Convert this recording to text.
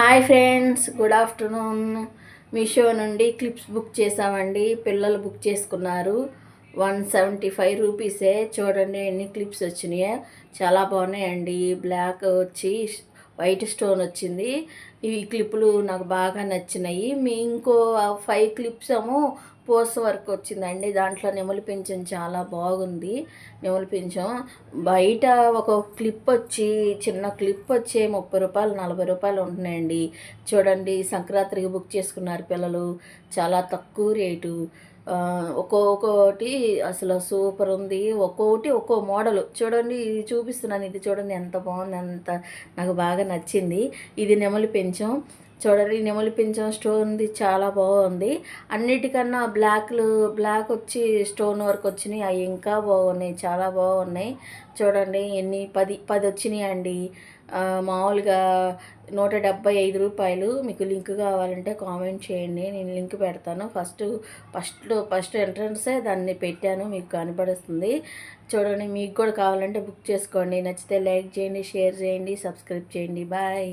Hi friends, good afternoon. Meesho నుండి clips book చేసామండి. పిల్లలు బుక్ చేసుకున్నారు. 175 రూపీసే. చూడండి ఎన్ని క్లిప్స్ వచ్చినాయో, చాలా బాగున్నాయండి. బ్లాక్ వచ్చి వైట్ స్టోన్ వచ్చింది. ఈ క్లిప్పులు నాకు బాగా నచ్చినాయి. మీ ఇంకో 5 క్లిప్స్ ఏమో పోస్ వర్క్ వచ్చిందండి. దాంట్లో నెమలి పింఛం చాలా బాగుంది. నెమలి పింఛం బయట ఒక క్లిప్ వచ్చి, చిన్న క్లిప్ వచ్చి 30 రూపాయలు 40 రూపాయలు ఉంటున్నాయండి. చూడండి, సంక్రాంతికి బుక్ చేసుకున్నారు పిల్లలు. చాలా తక్కువ రేటు. ఒక్కొక్కటి అసలు సూపర్ ఉంది. ఒక్కొక్కటి ఒక్కో మోడల్. చూడండి, ఇది చూపిస్తున్నాను. ఇది చూడండి ఎంత బాగుంది, ఎంత నాకు బాగా నచ్చింది. ఇది నెమలి పింఛం. చూడండి, నెమలి పింఛం స్టోన్ది చాలా బాగుంది. అన్నిటికన్నా బ్లాక్ వచ్చి స్టోన్ వర్క్ వచ్చినాయి. అవి ఇంకా బాగున్నాయి, చాలా బాగున్నాయి. చూడండి ఎన్ని 10 వచ్చినాయి అండి. మామూలుగా 175 రూపాయలు. మీకు లింక్ కావాలంటే కామెంట్ చేయండి, నేను లింక్ పెడతాను. ఫస్ట్ ఎంట్రన్సే దాన్ని పెట్టాను, మీకు కనపడుతుంది. చూడండి, మీకు కూడా కావాలంటే బుక్ చేసుకోండి. నచ్చితే లైక్ చేయండి, షేర్ చేయండి, సబ్స్క్రైబ్ చేయండి. బాయ్.